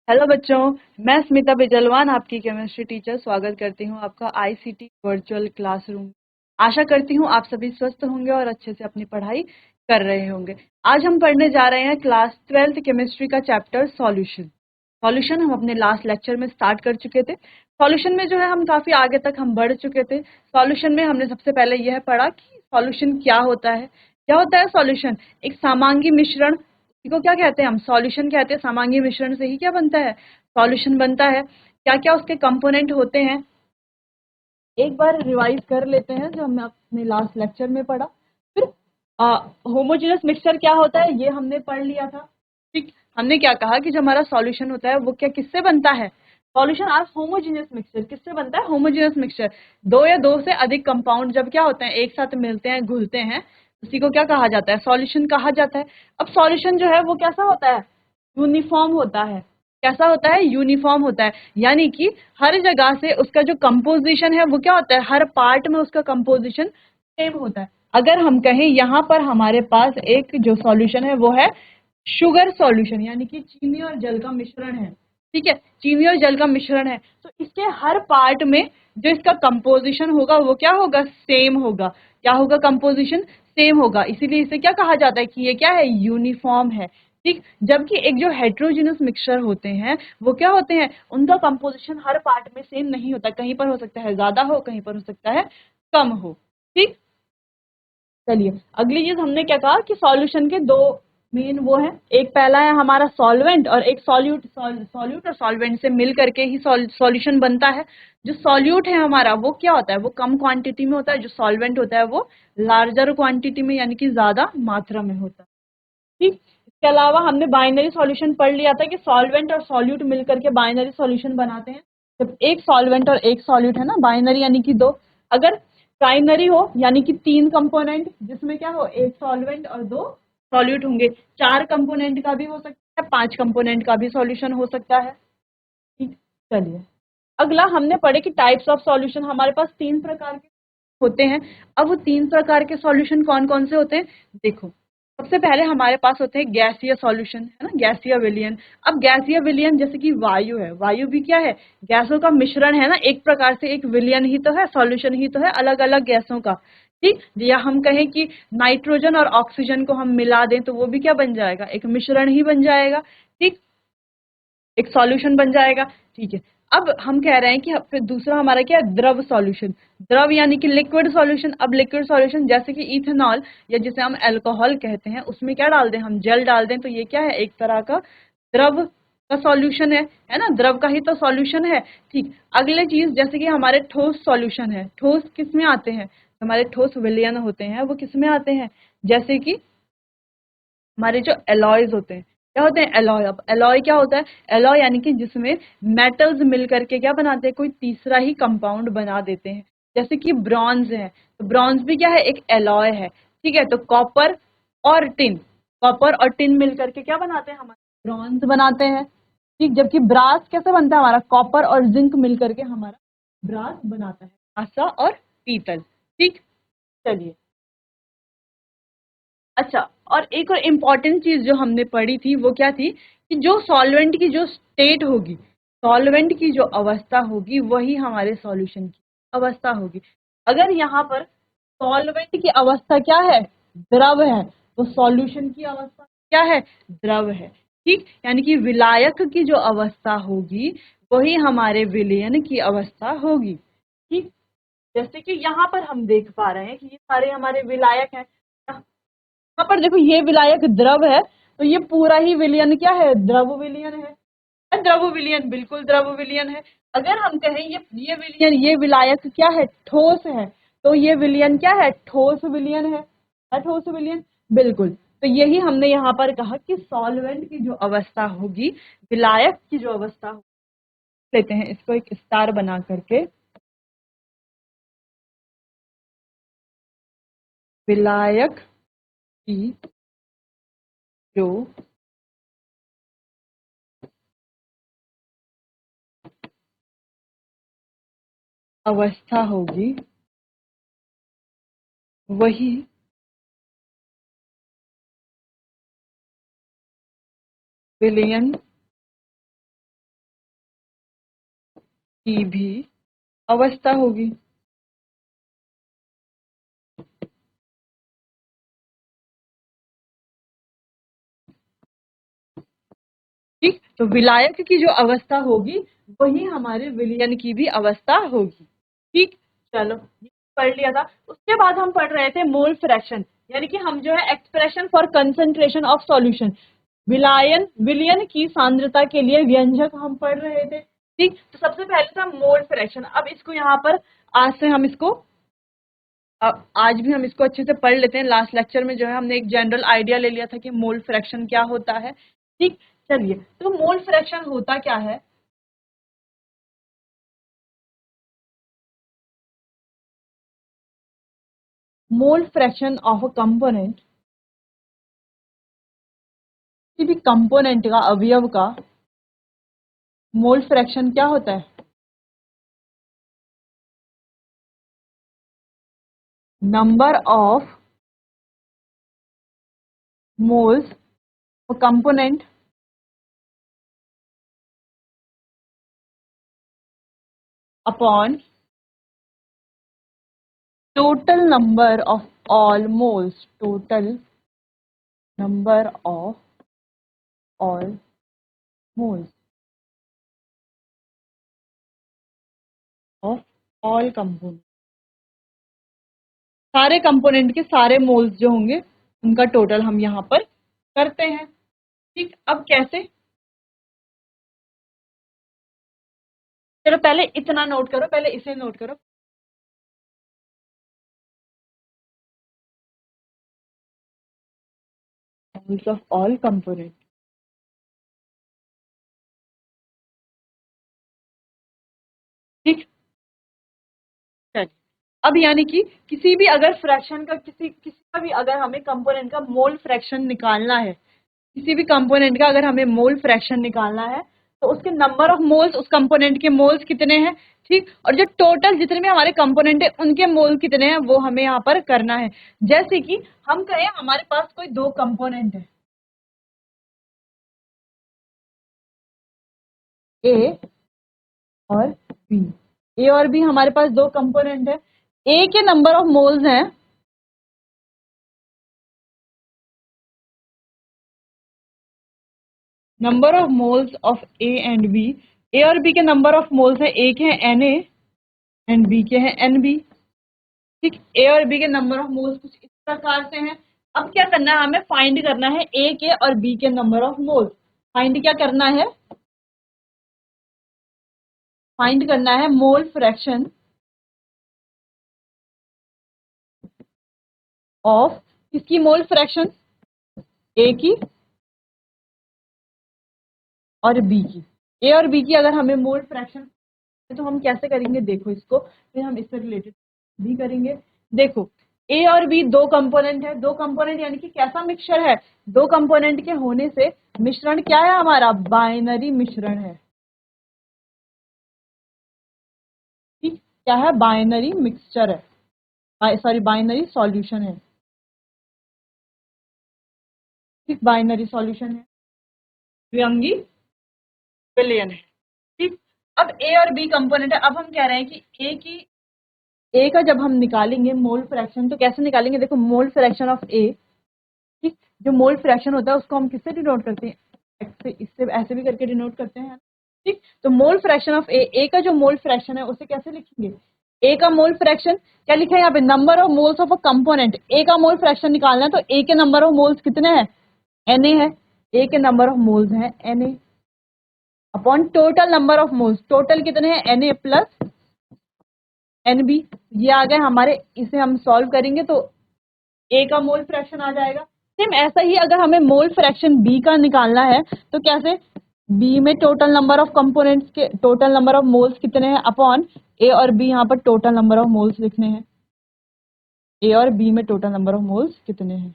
Hello बच्चों, मैं स्मिता बिजलवान आपकी केमिस्ट्री टीचर स्वागत करती हूँ आपका आईसीटी वर्चुअल क्लासरूम। आशा करती हूँ आप सभी स्वस्थ होंगे और अच्छे से अपनी पढ़ाई कर रहे होंगे। आज हम पढ़ने जा रहे हैं क्लास 12th केमिस्ट्री का चैप्टर सॉल्यूशन। सॉल्यूशन हम अपने लास्ट लेक्चर में स्टार्ट कर चुके थे। सॉल्यूशन में जो है हम काफी आगे तक हम बढ़ चुके थे। सॉल्यूशन में हमने सबसे पहले यह पढ़ा कि सॉल्यूशन क्या होता है। क्या होता है सॉल्यूशन? एक समांगी मिश्रण को क्या कहते हैं? हम सॉल्यूशन कहते हैं। समांगी मिश्रण से ही क्या बनता है? सॉल्यूशन बनता है। क्या क्या उसके कंपोनेंट होते हैं एक बार रिवाइज कर लेते हैं जो हमने अपने लास्ट लेक्चर में पढ़ा। फिर होमोजेनस मिक्सचर क्या होता है ये हमने पढ़ लिया था। ठीक, हमने क्या कहा कि जो हमारा सॉल्यूशन होता है वो क्या किससे बनता है? सॉल्यूशन आज होमोजेनियस मिक्सचर किससे बनता है? होमोजेनियस मिक्सचर दो या दो से अधिक कंपाउंड जब क्या होते हैं एक साथ मिलते हैं घुलते हैं उसी को क्या कहा जाता है? सॉल्यूशन कहा जाता है। अब सॉल्यूशन जो है वो कैसा होता है? यूनिफॉर्म होता है। कैसा होता है? यूनिफॉर्म होता है, यानी कि हर जगह से उसका जो कंपोजिशन है वो क्या होता है? हर पार्ट में उसका कंपोजिशन सेम होता है। अगर हम कहें यहाँ पर हमारे पास एक जो सॉल्यूशन है वो है शुगर सॉल्यूशन, यानी कि चीनी और जल का मिश्रण है। ठीक है, चीनी और जल का मिश्रण है तो इसके हर पार्ट में जो इसका कंपोजिशन होगा वो क्या होगा? सेम होगा। क्या होगा? कंपोजिशन सेम होगा। इसीलिए इसे क्या कहा जाता है कि ये क्या है? यूनिफॉर्म है। ठीक, जबकि एक जो हेट्रोजीनस मिक्सचर होते हैं वो क्या होते हैं? उनका कंपोजिशन हर पार्ट में सेम नहीं होता, कहीं पर हो सकता है ज्यादा हो, कहीं पर हो सकता है कम हो। ठीक, चलिए अगली चीज हमने क्या कहा कि सॉल्यूशन के दो मेन वो है, एक पहला है हमारा सॉल्वेंट और एक सॉल्यूट। सॉल्यूट और सॉल्वेंट से मिल करके ही सॉल्यूशन बनता है। जो सॉल्यूट है हमारा वो क्या होता है? वो कम क्वांटिटी में होता है। जो सॉल्वेंट होता है वो लार्जर क्वांटिटी में यानी कि ज्यादा मात्रा में होता है। ठीक, इसके अलावा हमने बाइनरी सॉल्यूशन पढ़ लिया था कि सॉल्वेंट और सॉल्यूट मिलकर के बाइनरी सॉल्यूशन बनाते हैं। जब एक सॉल्वेंट और एक सॉल्यूट है ना, बाइनरी यानी कि दो। अगर प्राइमरी हो यानी कि तीन कंपोनेंट जिसमें क्या हो? एक सॉल्वेंट और दो सॉल्यूट होंगे। चार कंपोनेंट का भी हो सकता है, पांच कंपोनेंट का भी सॉल्यूशन हो सकता है। ठीक, चलिए अगला हमने पढ़े कि टाइप्स ऑफ सॉल्यूशन हमारे पास तीन प्रकार के होते हैं। अब वो तीन प्रकार के सॉल्यूशन कौन कौन से होते हैं देखो। सबसे पहले हमारे पास होते हैं गैसीय सॉल्यूशन, है ना, गैसीय विलयन। अब गैसीय विलयन जैसे कि वायु है, वायु भी क्या है? गैसों का मिश्रण है ना, एक प्रकार से एक विलयन ही तो है, सॉल्यूशन ही तो है अलग अलग गैसों का। ठीक, या हम कहें कि नाइट्रोजन और ऑक्सीजन को हम मिला दें तो वो भी क्या बन जाएगा? एक मिश्रण ही बन जाएगा। ठीक, एक सॉल्यूशन बन जाएगा। ठीक है, अब हम कह रहे हैं कि फिर दूसरा हमारा क्या है? द्रव सॉल्यूशन। द्रव यानी कि लिक्विड सॉल्यूशन। अब लिक्विड सॉल्यूशन जैसे कि इथेनॉल या जिसे हम अल्कोहल कहते हैं उसमें क्या डाल दें? हम जल डाल दें तो ये क्या है? एक तरह का द्रव का सॉल्यूशन है ना, द्रव का ही तो सॉल्यूशन है। ठीक, अगले चीज जैसे कि हमारे ठोस सॉल्यूशन है। ठोस किस में आते हैं? हमारे ठोस विलयन होते हैं वो किस में आते हैं? जैसे कि हमारे जो एलॉयज होते हैं। क्या होते हैं? एलॉय। अब एलॉय क्या होता है? एलॉय यानी कि जिसमें मेटल्स मिल करके क्या बनाते हैं? कोई तीसरा ही कंपाउंड बना देते हैं। जैसे कि ब्रॉन्ज है तो ब्रॉन्ज भी क्या है? एक एलॉय है। ठीक है, तो कॉपर और टिन, कॉपर और टिन मिल करके क्या बनाते हैं? हमारे ब्रॉन्ज बनाते हैं। ठीक, जबकि ब्रास कैसे बनता है? हमारा कॉपर और जिंक मिल करके हमारा ब्रास बनाता है, कांसा और पीतल। ठीक, चलिए अच्छा, और एक और इम्पॉर्टेंट चीज जो हमने पढ़ी थी वो क्या थी कि जो सॉल्वेंट की जो स्टेट होगी, सॉल्वेंट की जो अवस्था होगी वही हमारे सॉल्यूशन की अवस्था होगी। अगर यहाँ पर सॉल्वेंट की अवस्था क्या है? द्रव है, तो सॉल्यूशन की अवस्था क्या है? द्रव है। ठीक, यानी कि विलायक की जो अवस्था होगी वही हमारे विलयन की अवस्था होगी। ठीक, जैसे कि यहाँ पर हम देख पा रहे हैं कि ये सारे हमारे विलायक हैं। यहाँ पर देखो ये विलायक द्रव है तो ये पूरा ही विलयन क्या है? द्रव विलयन है। द्रव विलयन, बिल्कुल द्रव विलयन है। अगर हम कहें ये विलयन, ये विलायक क्या है? ठोस है, तो ये विलयन क्या है? ठोस विलयन है ठोस विलयन, बिल्कुल। तो यही हमने यहाँ पर कहा कि सॉल्वेंट की जो अवस्था होगी, विलायक की जो अवस्था होगी, लेते हैं इसको एक स्टार बना करके, विलायक की जो अवस्था होगी वही विलयन की भी अवस्था होगी। ठीक, तो विलायक की जो अवस्था होगी वही हमारे विलयन की भी अवस्था होगी। ठीक, चलो ये पढ़ लिया था। उसके बाद हम पढ़ रहे थे मोल फ्रैक्शन, यानी कि हम जो है expression for concentration of solution, विलायन विलयन की सांद्रता के लिए व्यंजक हम पढ़ रहे थे। ठीक, तो सबसे पहले था मोल फ्रैक्शन। अब इसको यहाँ पर आज से हम इसको आज भी हम इसको अच्छे से पढ़ लेते हैं। लास्ट लेक्चर में जो है हमने एक जनरल आइडिया ले लिया था कि मोल फ्रैक्शन क्या होता है। ठीक, चलिए, तो मोल फ्रैक्शन होता क्या है? मोल फ्रैक्शन ऑफ अ कंपोनेंट, किसी भी कंपोनेंट का, अवयव का मोल फ्रैक्शन क्या होता है? Number of moles component upon total number of all moles, total number of all moles of all component, सारे कंपोनेंट के सारे मोल्स जो होंगे उनका टोटल हम यहाँ पर करते हैं। ठीक, अब कैसे? चलो पहले इतना नोट करो, पहले इसे नोट करो। Moles of all component. ठीक, चलिए, अब यानी कि किसी भी अगर फ्रैक्शन का, किसी किसी का भी अगर हमें कंपोनेंट का मोल फ्रैक्शन निकालना है, किसी भी कंपोनेंट का अगर हमें मोल फ्रैक्शन निकालना है, तो उसके नंबर ऑफ मोल्स, उस कंपोनेंट के मोल्स कितने हैं, ठीक, और जो टोटल जितने भी हमारे कंपोनेंट है उनके मोल कितने हैं वो हमें यहाँ पर करना है। जैसे कि हम कहें हमारे पास कोई दो कंपोनेंट है, ए और बी। ए और बी हमारे पास दो कंपोनेंट है। ए के नंबर ऑफ मोल्स हैं, number of moles of A and B. A और बी के नंबर ऑफ मोल्स है, ए के हैं एन ए एंड बी के हैं एन बी। ठीक, ए और बी के नंबर ऑफ मोल्स कुछ इस प्रकार से हैं। अब क्या करना है, हमें फाइंड करना है ए के और बी के नंबर ऑफ मोल्स। फाइंड क्या करना है? फाइंड करना है मोल फ्रैक्शन ऑफ, किसकी मोल फ्रैक्शन? ए की और बी की। ए और बी की अगर हमें मोल फ्रैक्शन, तो हम कैसे करेंगे देखो इसको, फिर हम इससे रिलेटेड भी करेंगे। देखो, ए और बी दो कंपोनेंट है, दो कंपोनेंट यानी कि कैसा मिक्सचर है? दो कंपोनेंट के होने से मिश्रण क्या है हमारा? बाइनरी मिश्रण है। ठीक, क्या है? बाइनरी मिक्सचर है, सॉरी बाइनरी सॉल्यूशन है। ठीक, बाइनरी सॉल्यूशन है, द्विअंगी विलयन है। ठीक, अब ए और बी कंपोनेंट है। अब हम कह रहे हैं कि ए का जब हम निकालेंगे मोल फ्रैक्शन, तो कैसे निकालेंगे? देखो, मोल फ्रैक्शन ऑफ ए, ठीक, जो मोल फ्रैक्शन होता है उसको हम किससे डिनोट करते हैं? एक्स से, इससे ऐसे भी करके डिनोट करते हैं। ठीक, तो मोल फ्रैक्शन ऑफ ए, ए का जो मोल फ्रैक्शन है उसे कैसे लिखेंगे? ए का मोल फ्रैक्शन क्या लिखा है यहाँ पे? Number of moles of a component. A का मोल फ्रैक्शन निकालना है तो ए के नंबर ऑफ मोल्स कितने हैं? Na है, ए के नंबर ऑफ मोल्स हैं Na upon total number of moles. Total कितने हैं? Na plus Nb। ये आ गए हमारे, इसे हम सॉल्व करेंगे तो ए का मोल फ्रैक्शन आ जाएगा। सेम ऐसा ही अगर हमें मोल फ्रैक्शन बी का निकालना है तो कैसे? बी में टोटल नंबर ऑफ कंपोनेंट्स के, टोटल नंबर ऑफ मोल्स कितने हैं अपॉन ए और बी, यहाँ पर टोटल नंबर ऑफ मोल्स लिखने हैं। ए और बी में टोटल नंबर ऑफ मोल्स कितने हैं।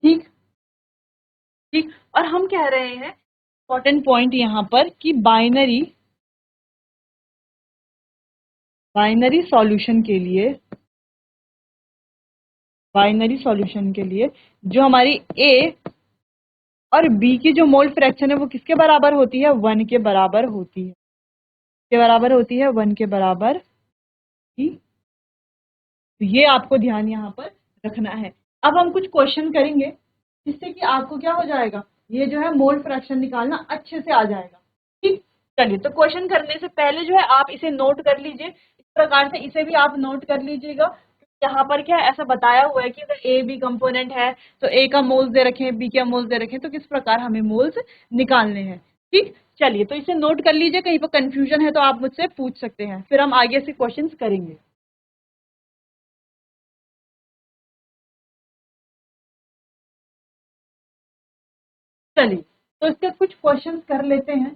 ठीक, ठीक, और हम कह रहे हैं इंपॉर्टेंट पॉइंट यहाँ पर कि बाइनरी बाइनरी सॉल्यूशन के लिए, बाइनरी सॉल्यूशन के लिए जो हमारी ए और बी की जो मोल फ्रैक्शन है वो किसके बराबर होती है, 1 के बराबर होती है, के बराबर होती है, 1 के बराबर ही। तो ये आपको ध्यान यहाँ पर रखना है। अब हम कुछ क्वेश्चन करेंगे जिससे कि आपको क्या हो जाएगा, ये जो है मोल फ्रैक्शन निकालना अच्छे से आ जाएगा। ठीक, चलिए तो क्वेश्चन करने से पहले जो है आप इसे नोट कर लीजिए, इस प्रकार से इसे भी आप नोट कर लीजिएगा। यहाँ पर क्या है, ऐसा बताया हुआ है कि अगर ए बी कंपोनेंट है तो ए का मोल्स दे रखे हैं, बी का मोल्स दे रखे हैं, तो किस प्रकार हमें मोल्स निकालने हैं। ठीक, चलिए तो इसे नोट कर लीजिए, कहीं पर कंफ्यूजन है तो आप मुझसे पूछ सकते हैं, फिर हम आगे से क्वेश्चंस करेंगे। चलिए तो इसके कुछ क्वेश्चंस कर लेते हैं।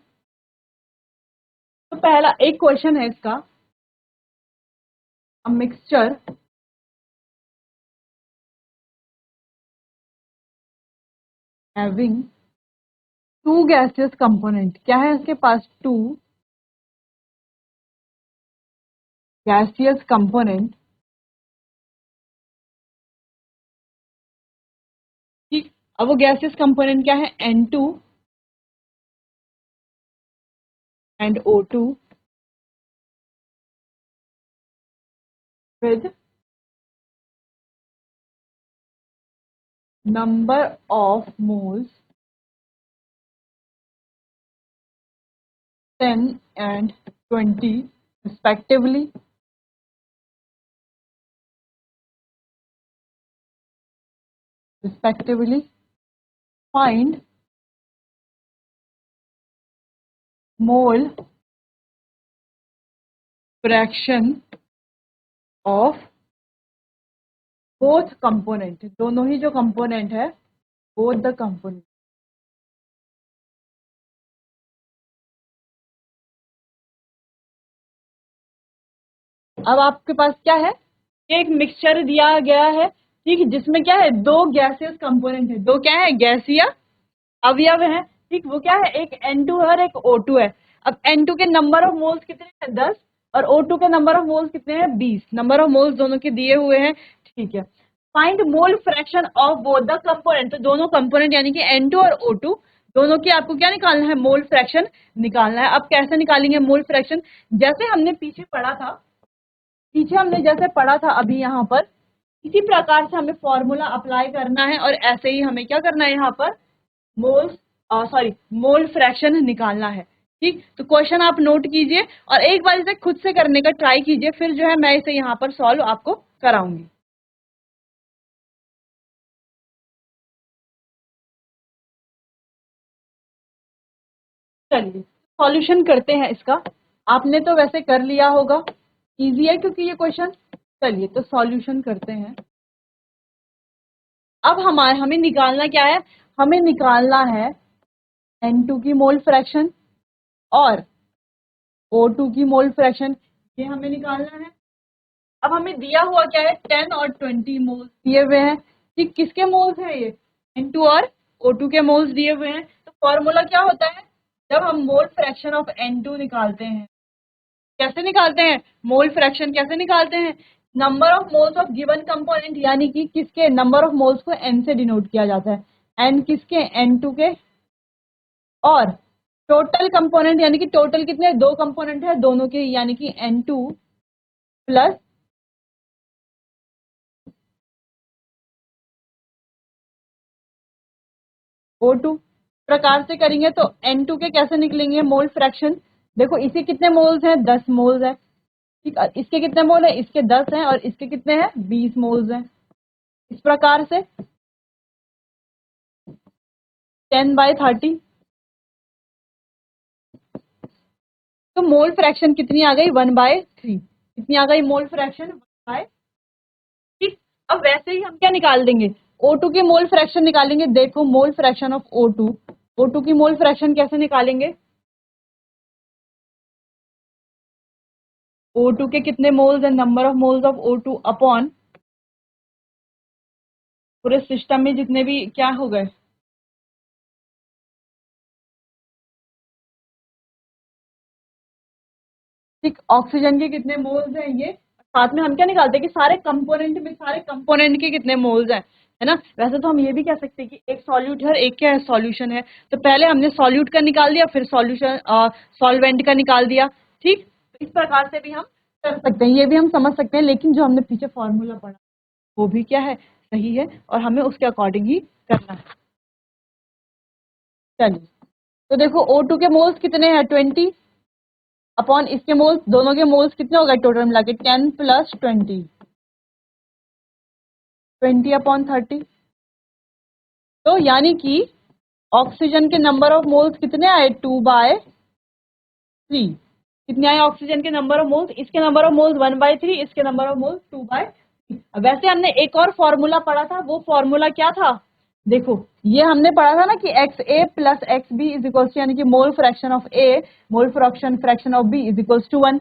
तो पहला एक क्वेश्चन है इसका, a mixture having two gaseous component, क्या है इसके पास, टू गैसियस कंपोनेंट। ठीक, अब वो गैसियस कंपोनेंट क्या है, N2 and O2 with number of moles 10 and 20 respectively, find mole fraction of both component, दोनों ही जो कंपोनेंट है, both the component। अब आपके पास क्या है, एक मिक्सचर दिया गया है, ठीक है, जिसमें क्या है, दो गैसियस कंपोनेंट है, दो क्या है, गैसीय अवयव है। ठीक, वो क्या है, एक N2 है और एक O2 है। अब N2 के नंबर ऑफ मोल्स कितने हैं, 10, और O2 के नंबर ऑफ मोल्स कितने हैं, 20। नंबर ऑफ मोल्स दोनों के दिए हुए हैं। ठीक है, find mole fraction of both the component, तो दोनों कंपोनेंट यानी कि N2 और O2 दोनों की आपको क्या निकालना है, मोल फ्रैक्शन निकालना है। अब कैसे निकालेंगे मोल फ्रैक्शन, जैसे हमने पीछे पढ़ा था, पीछे हमने जैसे पढ़ा था अभी यहाँ पर, इसी प्रकार से हमें फॉर्मूला अप्लाई करना है और ऐसे ही हमें क्या करना है, यहाँ पर मोल्स सॉरी मोल फ्रैक्शन निकालना है। ठीक, तो क्वेश्चन आप नोट कीजिए और एक बार इसे खुद से करने का ट्राई कीजिए, फिर जो है मैं इसे यहाँ पर सॉल्व आपको कराऊंगी। चलिए सॉल्यूशन करते हैं इसका। आपने तो वैसे कर लिया होगा, इजी है क्योंकि ये क्वेश्चन। चलिए तो सॉल्यूशन करते हैं। अब हमें निकालना क्या है, हमें निकालना है N2 की मोल फ्रैक्शन और O2 की मोल फ्रैक्शन, ये हमें निकालना है। अब हमें दिया हुआ क्या है, 10 और 20 मोल्स दिए हुए हैं। ठीक, किसके मोल्स हैं ये, N2 और O2 के मोल्स दिए हुए हैं। तो फॉर्मूला क्या होता है, जब हम मोल फ्रैक्शन ऑफ N2 निकालते हैं, कैसे निकालते हैं, मोल फ्रैक्शन कैसे निकालते हैं, number of moles of given component, यानी कि किसके नंबर ऑफ मोल्स को N से डिनोट किया जाता है, N किसके, N2 के, और टोटल कंपोनेंट यानी कि टोटल कितने, दो कंपोनेंट है दोनों के, यानी कि N2 प्लस O2। प्रकार से करेंगे तो N2 के कैसे निकलेंगे मोल फ्रैक्शन, देखो इसे कितने मोल्स हैं, 10 मोल्स है। ठीक, और इसके कितने मोल है, इसके 10 हैं, और इसके कितने हैं, 20 मोल्स हैं। इस प्रकार से 10/30, तो मोल फ्रैक्शन कितनी आ गई, 1/3। कितनी आ गई मोल फ्रैक्शन, 1/। ठीक, अब वैसे ही हम क्या निकाल देंगे, O2 की मोल फ्रैक्शन निकालेंगे। देखो मोल फ्रैक्शन ऑफ O2, O2 की मोल फ्रैक्शन कैसे निकालेंगे, O2 के कितने मोल्स हैं, number of moles of O2 upon पूरे सिस्टम में जितने भी क्या हो गए, ठीक, ऑक्सीजन के कितने मोल्स हैं, ये साथ में हम क्या निकालते हैं कि सारे कंपोनेंट के कितने मोल्स हैं, है ना। वैसे तो हम ये भी कह सकते हैं कि एक सॉल्यूट है और एक क्या है, सॉल्यूशन है। तो पहले हमने सॉल्यूट का निकाल दिया, फिर सॉल्यूशन सॉल्वेंट का निकाल दिया। ठीक, तो इस प्रकार से भी हम कर सकते हैं, ये भी हम समझ सकते हैं। लेकिन जो हमने पीछे फॉर्मूला पढ़ा वो भी क्या है, सही है, और हमें उसके अकॉर्डिंग ही करना है। चलिए, तो देखो O2 के मोल्स कितने हैं, 20 अपॉन इसके मोल्स, दोनों के मोल्स कितने हो गए टोटल मिला के, 10 + 20, 20/30। तो यानी कि ऑक्सीजन के नंबर ऑफ मोल्स कितने आए, 2/3। कितने आए ऑक्सीजन के नंबर ऑफ मोल्स, इसके नंबर ऑफ मोल्स 1/3, इसके नंबर ऑफ मोल्स 2/3। वैसे हमने एक और फॉर्मूला पढ़ा था, वो फॉर्मूला क्या था, देखो ये हमने पढ़ा था ना कि XA + XB is equals to, यानी कि mole fraction of A mole fraction of B is equals to 1।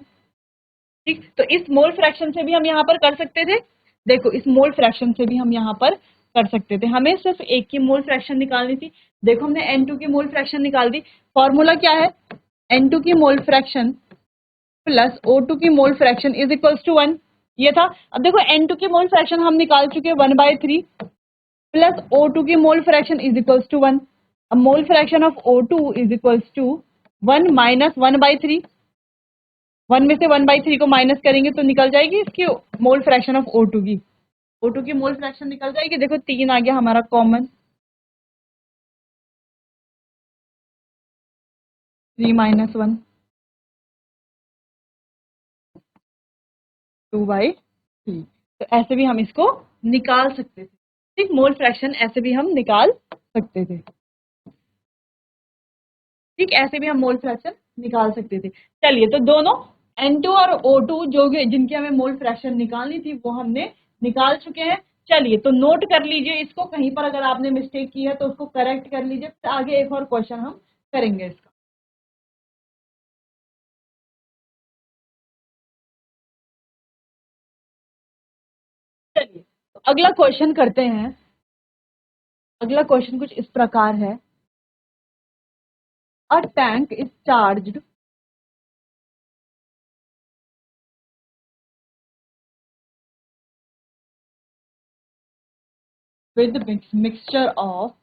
ठीक, तो इस मोल फ्रैक्शन से भी हम यहाँ पर कर सकते थे। देखो इस मोल फ्रैक्शन से भी हम यहाँ पर कर सकते थे, हमें सिर्फ एक की मोल फ्रैक्शन निकालनी थी। देखो हमने N2 की मोल फ्रैक्शन निकाल दी। फॉर्मूला क्या है, N2 की मोल फ्रैक्शन प्लस O2 की mole fraction is equals to 1, ये था। अब देखो N2 की मोल फ्रैक्शन हम निकाल चुके 1/3 प्लस O2 की mole fraction is equals to 1। अब mole fraction of O2 is equals to 1 - 1/3। 1 में से 1/3 को माइनस करेंगे तो निकल जाएगी इसकी मोल फ्रैक्शन ऑफ O2 की, O2 की मोल फ्रैक्शन निकल जाएगी। देखो 3 आ गया हमारा कॉमन, 3 - 1, 2/3। तो ऐसे भी हम इसको निकाल सकते थे। ठीक, मोल फ्रैक्शन ऐसे भी हम निकाल सकते थे। ठीक, ऐसे भी हम मोल फ्रैक्शन निकाल सकते थे। चलिए, तो दोनों N2 और O2 जो जिनकी हमें मोल फ्रैक्शन निकालनी थी वो हमने निकाल चुके हैं। चलिए, तो नोट कर लीजिए इसको, कहीं पर अगर आपने मिस्टेक की है तो उसको करेक्ट कर लीजिए, फिर आगे एक और क्वेश्चन हम करेंगे इसका। चलिए, तो अगला क्वेश्चन करते हैं। अगला क्वेश्चन कुछ इस प्रकार है, a tank is charged with mixture of,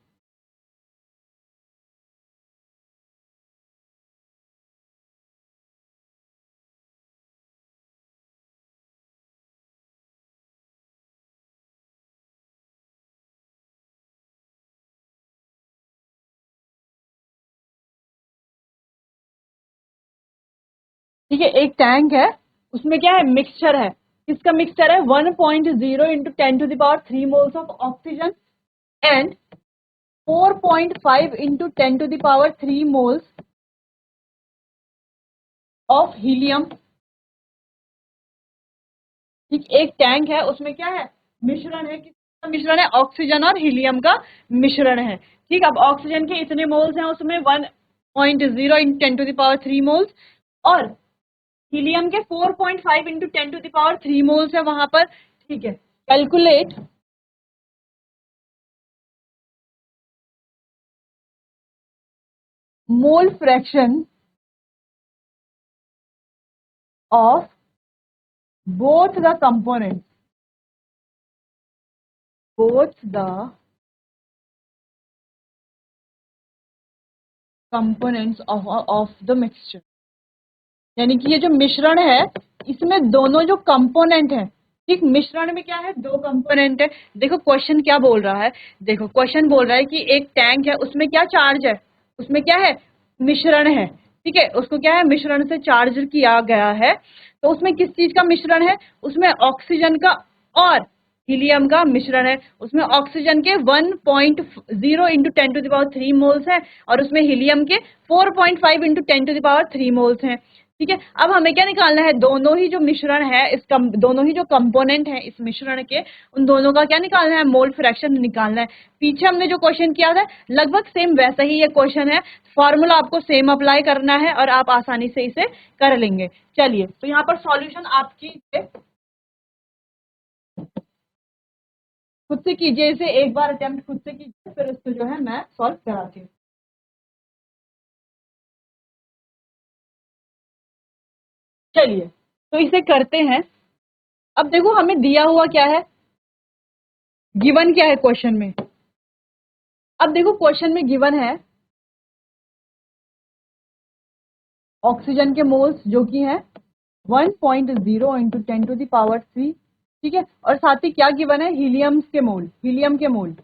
ठीक है, एक टैंक है, उसमें क्या है, मिक्सचर है। किसका मिक्सचर है, 1.0 into 10⁻³ moles of oxygen and 4.5 into 10⁻³ moles of helium. ठीक, एक टैंक है, उसमें क्या है, मिश्रण है। किसका मिश्रण है, ऑक्सीजन और हीलियम का मिश्रण है। ठीक, अब ऑक्सीजन के इतने मोल्स हैं उसमें 1.0 इंटू 10⁻³ मोल्स, और हीलियम के 4.5 इंटू 10⁻³ मोल्स है वहां पर। ठीक है, calculate mole fraction of both the components, both the components of the mixture। यानी कि ये जो मिश्रण है इसमें दोनों जो कंपोनेंट है, ठीक, मिश्रण में क्या है, दो कंपोनेंट है। देखो क्वेश्चन क्या बोल रहा है, देखो क्वेश्चन बोल रहा है कि एक टैंक है, उसमें क्या चार्ज है, उसमें क्या है, मिश्रण है। ठीक है, उसको क्या है, मिश्रण से चार्ज किया गया है। तो उसमें किस चीज का मिश्रण है, उसमें ऑक्सीजन का और हीलियम का मिश्रण है। उसमें ऑक्सीजन के 1.0 इंटू 10⁻³ मोल्स है, और उसमें हीलियम के 4.5 इंटू 10⁻³ मोल्स हैं। ठीक है, अब हमें क्या निकालना है, दोनों ही जो मिश्रण है, दोनों ही जो कंपोनेंट है इस मिश्रण के, उन दोनों का क्या निकालना है, मोल फ्रैक्शन निकालना है। पीछे हमने जो क्वेश्चन किया था लगभग सेम वैसा ही ये क्वेश्चन है। फॉर्मूला आपको सेम अप्लाई करना है और आप आसानी से इसे कर लेंगे। चलिए, तो यहाँ पर सॉल्यूशन आप कीजिए, खुद से कीजिए इसे, एक बार अटेम्प्ट खुद से कीजिए, फिर उसको जो है मैं सॉल्व कराती हूँ। चलिए, तो इसे करते हैं। अब देखो हमें दिया हुआ क्या है, गिवन क्या है क्वेश्चन में। अब देखो क्वेश्चन में गिवन है ऑक्सीजन के मोल्स जो कि है 1.0 इंटू 10⁻3, ठीक है। और साथ ही क्या गिवन है, हीलियम के मोल, हीलियम के मोल,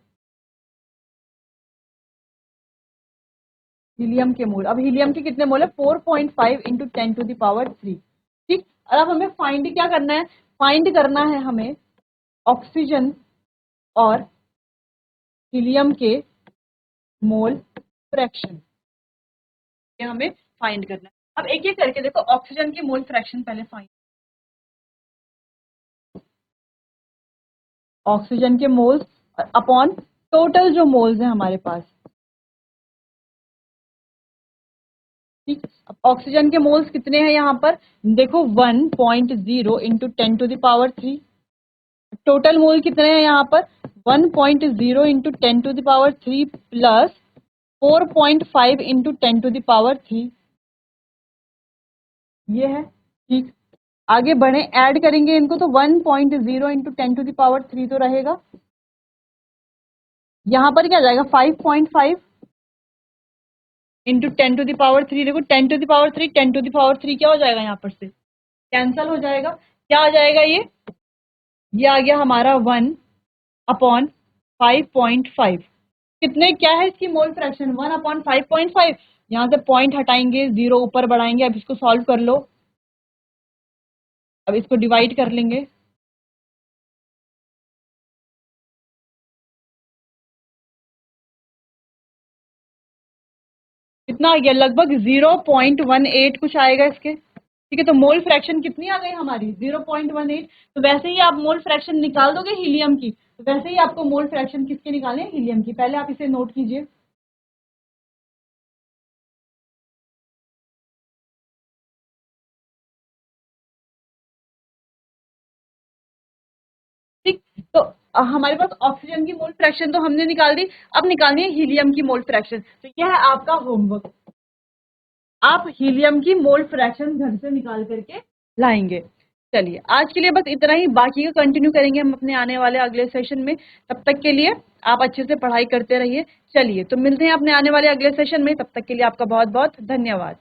हीलियम के मोल। अब हीलियम के कितने मोल है, 4.5 इंटू 10⁻3, ठीक। और अब हमें फाइंड क्या करना है, फाइंड करना है हमें ऑक्सीजन और हीलियम के मोल फ्रैक्शन, ये हमें फाइंड करना है। अब एक एक करके देखो, ऑक्सीजन के मोल फ्रैक्शन पहले फाइंड, ऑक्सीजन के मोल्स अपॉन टोटल जो मोल्स हैं हमारे पास, ठीक। अब ऑक्सीजन के मोल्स कितने हैं यहाँ पर, देखो 1.0 इंटू 10⁻3, टोटल मोल कितने हैं यहाँ पर 1.0 इंटू 10⁻3 प्लस 4.5 इंटू 10⁻3, ये है, ठीक। आगे बढ़े, ऐड करेंगे इनको तो 1.0 इंटू 10⁻3 तो रहेगा, यहाँ पर क्या जाएगा 5.5 इंटू 10⁻3, देखो 10⁻3 10⁻3 क्या हो जाएगा, यहाँ पर से कैंसल हो जाएगा, क्या आ जाएगा ये आ गया हमारा 1/5.5, कितने क्या है इसकी मोल फ्रैक्शन 1/5.5, यहाँ से पॉइंट हटाएंगे, जीरो ऊपर बढ़ाएंगे। अब इसको सॉल्व कर लो, अब इसको डिवाइड कर लेंगे, कितना आ गया, लगभग 0.18 कुछ आएगा इसके, ठीक है। तो मोल फ्रैक्शन कितनी आ गई हमारी 0.18। तो वैसे ही आप मोल फ्रैक्शन निकाल दोगे हीलियम की, तो वैसे ही आपको मोल फ्रैक्शन किसके निकालने, हीलियम की। पहले आप इसे नोट कीजिए, ठीक। तो हमारे पास ऑक्सीजन की मोल फ्रैक्शन तो हमने निकाल दी, अब निकालनी है हीलियम की मोल फ्रैक्शन। तो यह है आपका होमवर्क, आप हीलियम की मोल फ्रैक्शन घर से निकाल करके लाएंगे। चलिए आज के लिए बस इतना ही, बाकी का कंटिन्यू करेंगे हम अपने आने वाले अगले सेशन में। तब तक के लिए आप अच्छे से पढ़ाई करते रहिए। चलिए तो मिलते हैं अपने आने वाले अगले सेशन में, तब तक के लिए आपका बहुत बहुत धन्यवाद।